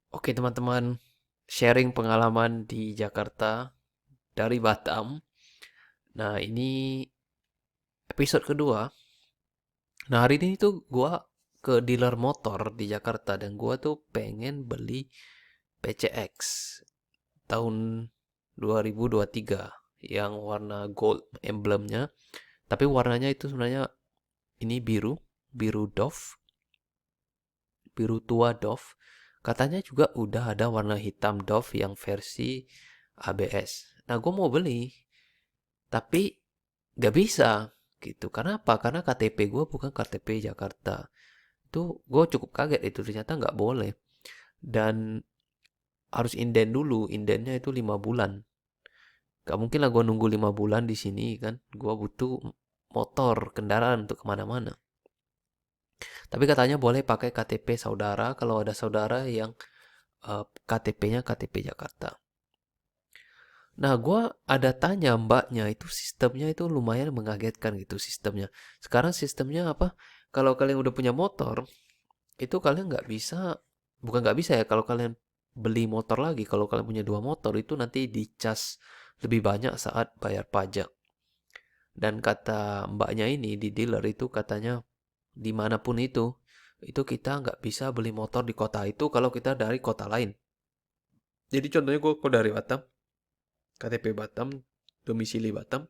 Oke teman-teman, sharing pengalaman di Jakarta dari Batam. Nah ini episode kedua. Nah hari ini tuh gua ke dealer motor di Jakarta dan gua tuh pengen beli PCX tahun 2023 yang warna gold emblemnya. Tapi warnanya itu sebenarnya ini biru, biru Dove, biru tua Dove. Katanya juga udah ada warna hitam Dove yang versi ABS. Nah, gue mau beli, tapi nggak bisa gitu. Karena apa? Karena KTP gue bukan KTP Jakarta. Itu gue cukup kaget itu ternyata nggak boleh. Dan harus inden dulu. Indennya itu 5 bulan. Gak mungkin lah gue nunggu 5 bulan di sini kan. Gue butuh motor, kendaraan untuk kemana-mana. Tapi katanya boleh pakai KTP saudara kalau ada saudara yang KTP-nya KTP Jakarta. Nah, gue ada tanya mbaknya, itu sistemnya itu lumayan mengagetkan gitu sistemnya. Sekarang sistemnya apa? Kalau kalian udah punya motor, itu kalian nggak bisa, bukan nggak bisa ya, kalau kalian beli motor lagi, kalau kalian punya dua motor, itu nanti dicas lebih banyak saat bayar pajak. Dan kata mbaknya ini di dealer itu katanya, dimanapun itu kita nggak bisa beli motor di kota itu kalau kita dari kota lain. Jadi contohnya gue dari Batam, KTP Batam, domisili Batam,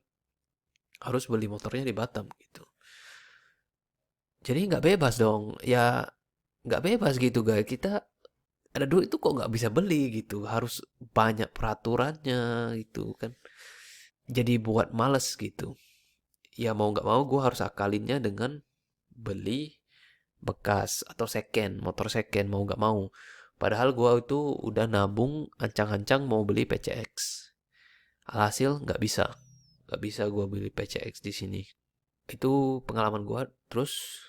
harus beli motornya di Batam gitu. Jadi nggak bebas dong. Ya nggak bebas gitu guys. Kita ada duit itu kok nggak bisa beli gitu. Harus banyak peraturannya gitu kan. Jadi buat males gitu. Ya mau nggak mau gue harus akalinnya dengan beli bekas atau second, motor second mau nggak mau. Padahal gue itu udah nabung ancang-ancang mau beli PCX. Alhasil nggak bisa. Nggak bisa gue beli PCX di sini. Itu pengalaman gue. Terus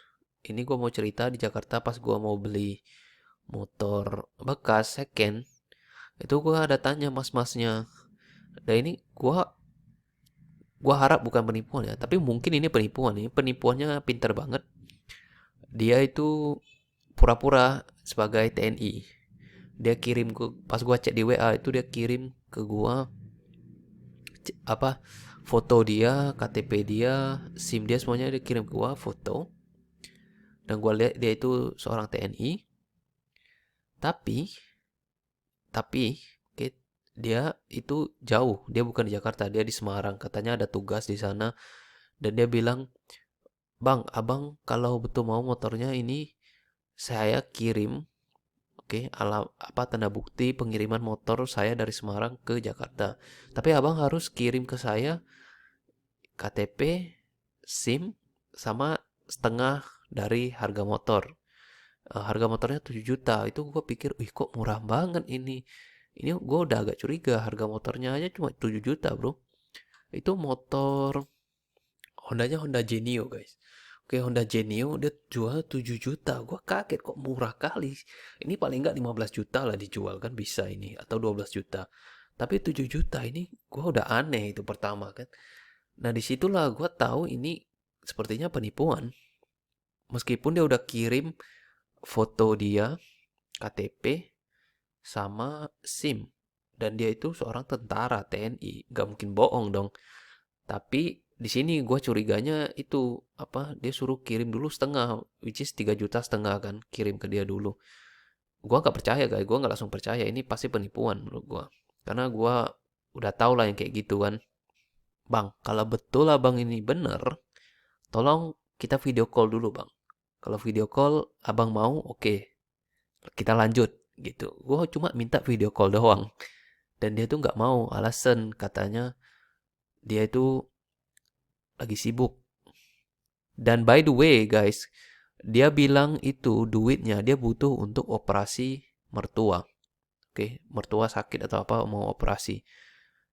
ini gue mau cerita di Jakarta pas gue mau beli motor bekas second, itu gue ada tanya mas-masnya. Dan ini gue harap bukan penipuan ya, tapi mungkin ini penipuan. Ini penipuannya pinter banget. Dia itu pura-pura sebagai TNI. Dia kirim ke, pas gue cek di WA itu dia kirim ke gue apa, foto dia, KTP dia, SIM dia, semuanya dia kirim ke gue foto. Dan gue lihat dia itu seorang TNI. Tapi tapi oke, dia itu jauh, dia bukan di Jakarta, dia di Semarang, katanya ada tugas di sana. Dan dia bilang, bang, abang kalau betul mau motornya ini saya kirim, oke, alam apa, tanda bukti pengiriman motor saya dari Semarang ke Jakarta, tapi abang harus kirim ke saya KTP, SIM, sama setengah dari harga motor. Harga motornya 7 juta. Itu gue pikir, wih kok murah banget ini. Ini gue udah agak curiga, harga motornya aja cuma 7 juta bro. Itu motor Hondanya Honda Genio guys. Oke, Honda Genio dia jual 7 juta. Gue kaget kok murah kali. Ini paling nggak 15 juta lah dijual kan bisa ini. Atau 12 juta. Tapi 7 juta ini gue udah aneh itu pertama kan. Nah disitulah gue tahu ini sepertinya penipuan. Meskipun dia udah kirim foto dia, KTP, sama SIM. Dan dia itu seorang tentara TNI. Gak mungkin bohong dong. Tapi di sini gue curiganya itu apa, dia suruh kirim dulu setengah, which is 3 juta setengah kan, kirim ke dia dulu. Gue nggak percaya guys, gue nggak langsung percaya ini pasti penipuan menurut gue. Karena gue udah tau lah yang kayak gitu kan. Bang, kalau betul abang ini bener, tolong kita video call dulu bang. Kalau video call abang mau, oke, kita lanjut gitu. Gue cuma minta video call doang. Dan dia tuh nggak mau, alasan katanya dia itu lagi sibuk. Dan by the way guys, dia bilang itu duitnya dia butuh untuk operasi mertua. Oke, mertua sakit atau apa mau operasi.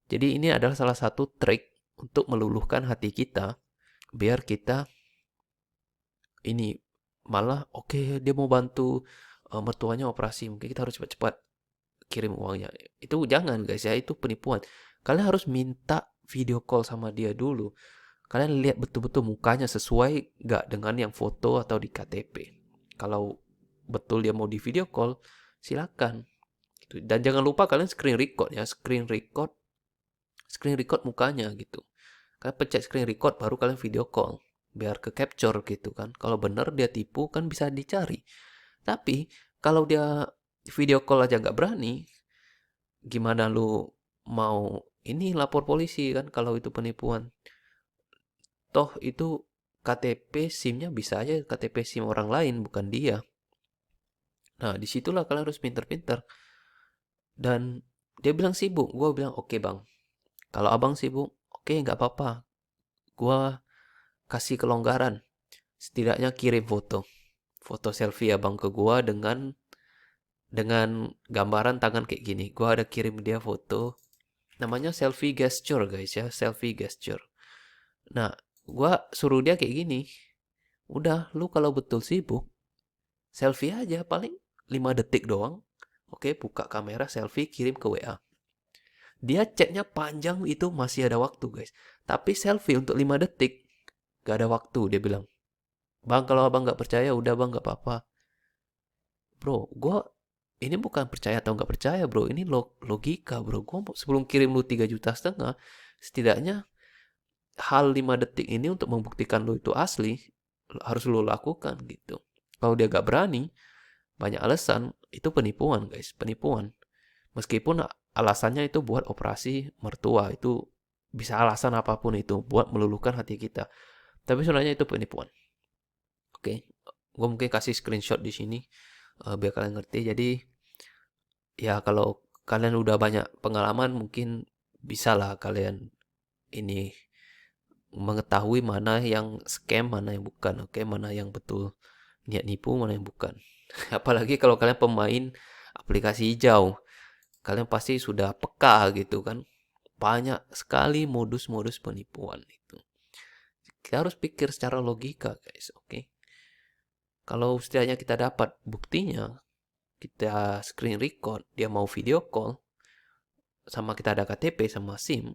Jadi ini adalah salah satu trik untuk meluluhkan hati kita biar kita ini malah oke, dia mau bantu mertuanya operasi, mungkin kita harus cepat-cepat kirim uangnya. Itu jangan guys ya, itu penipuan. Kalian harus minta video call sama dia dulu. Kalian lihat betul-betul mukanya sesuai nggak dengan yang foto atau di KTP. Kalau betul dia mau di video call, silakan. gitu. Dan jangan lupa kalian screen record ya, screen record mukanya gitu. Kalian pencet screen record baru kalian video call biar ke capture gitu kan. Kalau bener dia tipu kan bisa dicari. Tapi kalau dia video call aja nggak berani, gimana lu mau ini lapor polisi kan kalau itu penipuan? Toh itu KTP SIM-nya bisa aja KTP SIM orang lain bukan dia. Nah disitulah kalian harus pinter-pinter. Dan dia bilang sibuk, gue bilang oke bang. Kalau abang sibuk, oke nggak apa-apa. Gue kasih kelonggaran. Setidaknya kirim foto selfie abang ke gua dengan gambaran tangan kayak gini. Gua ada kirim dia foto. Namanya selfie gesture guys ya, selfie gesture. Nah, gua suruh dia kayak gini. Udah, lu kalau betul sibuk, selfie aja paling 5 detik doang. Oke, buka kamera selfie kirim ke WA. Dia chatnya panjang itu masih ada waktu guys. Tapi selfie untuk 5 detik gak ada waktu dia bilang. Bang kalau abang gak percaya udah bang gak apa-apa. Bro, gue ini bukan percaya atau nggak percaya bro, ini logika bro. Gue sebelum kirim lu 3,5 juta, setidaknya hal 5 detik ini untuk membuktikan lu itu asli harus lu lakukan gitu. Kalau dia gak berani, banyak alasan, itu penipuan guys, penipuan. Meskipun alasannya itu buat operasi mertua, itu bisa alasan apapun itu buat meluluhkan hati kita. Tapi sebenarnya itu penipuan. Oke, gue mungkin kasih screenshot di sini biar kalian ngerti. Jadi ya kalau kalian udah banyak pengalaman mungkin bisa lah kalian ini mengetahui mana yang scam, mana yang bukan. Oke, mana yang betul niat nipu, mana yang bukan. Apalagi kalau kalian pemain aplikasi hijau, kalian pasti sudah peka gitu kan. Banyak sekali modus-modus penipuan itu. Kita harus pikir secara logika, guys. Oke. Kalau setidaknya kita dapat buktinya, kita screen record, dia mau video call, sama kita ada KTP sama SIM,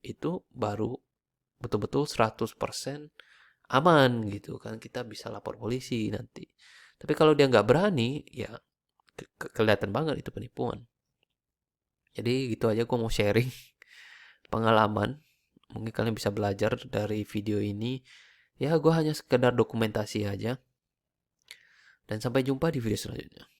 itu baru betul-betul 100% aman gitu kan. Kita bisa lapor polisi nanti. Tapi kalau dia nggak berani, ya kelihatan banget itu penipuan. Jadi gitu aja gue mau sharing pengalaman. Mungkin kalian bisa belajar dari video ini. Ya gue hanya sekedar dokumentasi aja. Dan sampai jumpa di video selanjutnya.